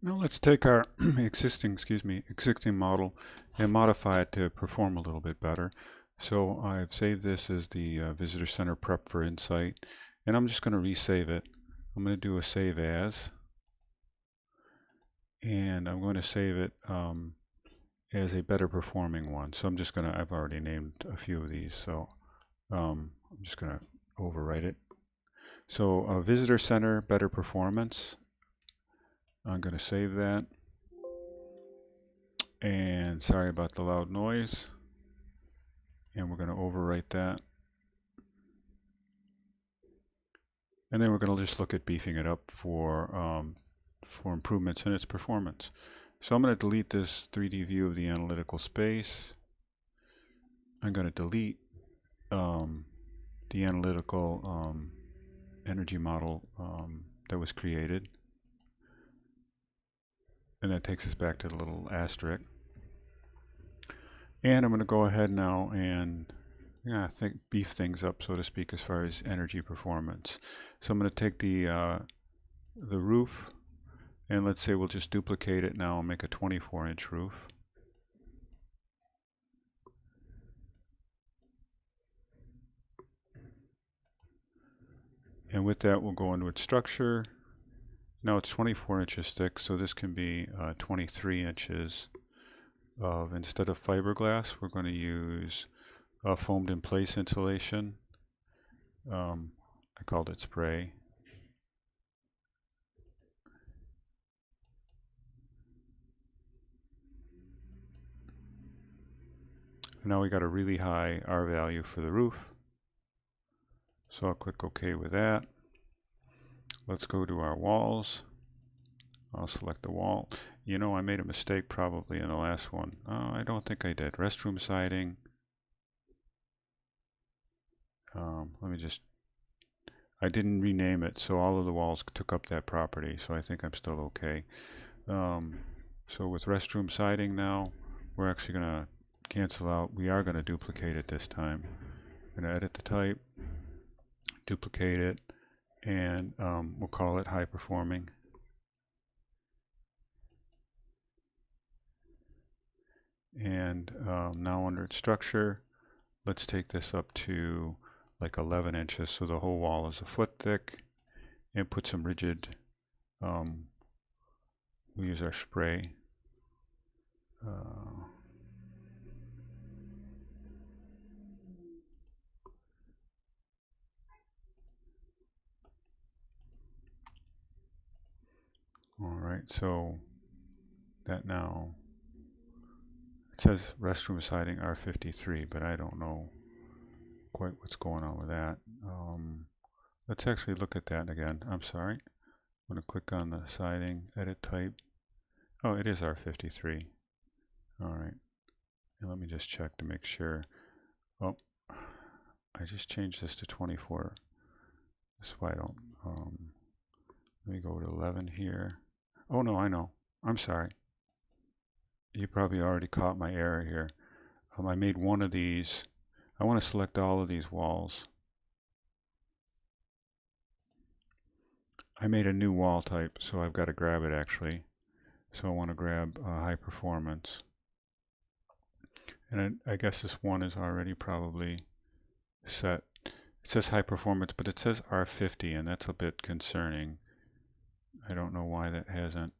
Now let's take our existing model and modify it to perform a little bit better. So I've saved this as the Visitor Center Prep for Insight, and I'm just going to resave it. I'm going to do a save as, and I'm going to save it as a better performing one. So I'm just going to, I've already named a few of these, so I'm just going to overwrite it. So Visitor Center Better Performance. I'm going to save that. And sorry about the loud noise. And we're going to overwrite that. And then we're going to just look at beefing it up for improvements in its performance. So I'm going to delete this 3D view of the analytical space. I'm going to delete the analytical energy model that was created. And that takes us back to the little asterisk. And I'm going to go ahead now and beef things up, so to speak, as far as energy performance. So I'm going to take the roof, and let's say we'll just duplicate it now and make a 24-inch roof. And with that, we'll go into its structure. Now it's 24 inches thick, so this can be 23 inches of, instead of fiberglass, we're going to use foamed in place insulation. I called it spray. And now we got a really high R value for the roof. So I'll click OK with that. Let's go to our walls. I'll select the wall. You know, I made a mistake probably in the last one. I don't think I did. Restroom siding. Let me just, I didn't rename it, so all of the walls took up that property, so I think I'm still okay. So with restroom siding now, we're actually going to cancel out. We are going to duplicate it this time. I'm going to edit the type, duplicate it, and we'll call it high performing. And now under its structure, let's take this up to like 11 inches, so the whole wall is a foot thick, and put some rigid, we use our spray. Alright, so that now, it says restroom siding R53, but I don't know quite what's going on with that. Let's actually look at that again. I'm sorry. I'm going to click on the siding, edit type. Oh, it is R53. Alright. And let me just check to make sure. Oh, I just changed this to 24. That's why I don't. Let me go to 11 here. Oh no, I know. I'm sorry. You probably already caught my error here. I made one of these. I want to select all of these walls. I made a new wall type, so I've got to grab it actually. So I want to grab high performance. And I guess this one is already probably set. It says high performance, but it says R50, and that's a bit concerning. I don't know why that hasn't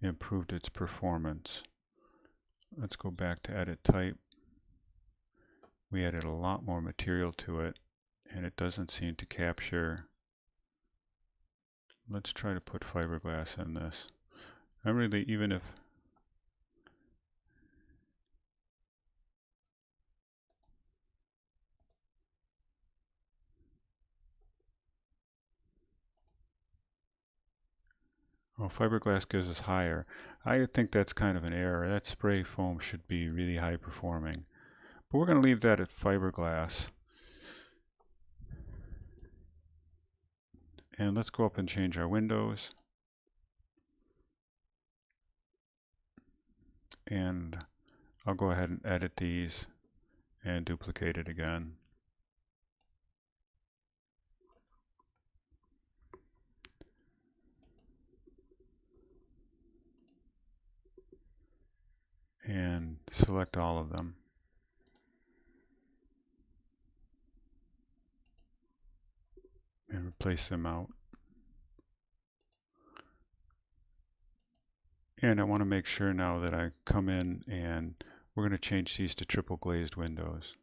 improved its performance. Let's go back to edit type. We added a lot more material to it, and it doesn't seem to capture. Let's try to put fiberglass in this. I'm really, even if fiberglass gives us higher. I think that's kind of an error. That spray foam should be really high performing. But we're going to leave that at fiberglass. And let's go up and change our windows. And I'll go ahead and edit these and duplicate it again. select all of them. And replace them out. And I want to make sure now that I come in and we're going to change these to triple glazed windows.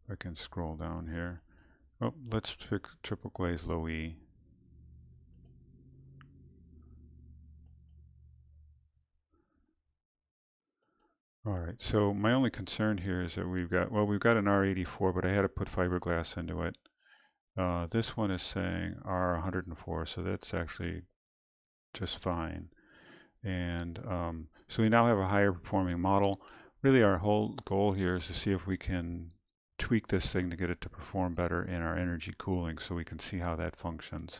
I can scroll down here. Oh, let's pick triple glazed low E. All right, so my only concern here is that we've got an R84, but I had to put fiberglass into it. This one is saying R104, so that's actually just fine. And so we now have a higher performing model. Really our whole goal here is to see if we can tweak this thing to get it to perform better in our energy cooling so we can see how that functions.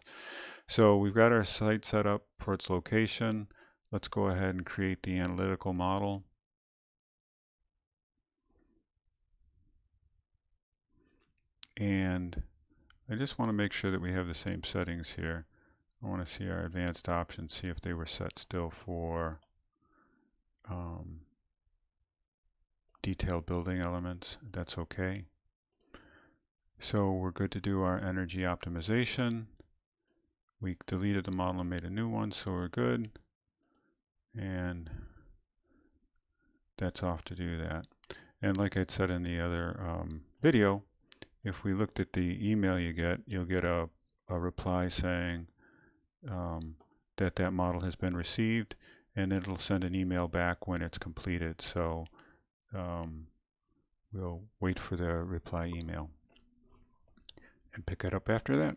So we've got our site set up for its location. Let's go ahead and create the analytical model. And I just want to make sure that we have the same settings here. I want to see our advanced options, see if they were set still for detailed building elements. That's okay. So we're good to do our energy optimization. We deleted the model and made a new one, so we're good. And that's off to do that. And like I said in the other video, if we looked at the email you get, you'll get a reply saying that model has been received, and it'll send an email back when it's completed. So we'll wait for the reply email and pick it up after that.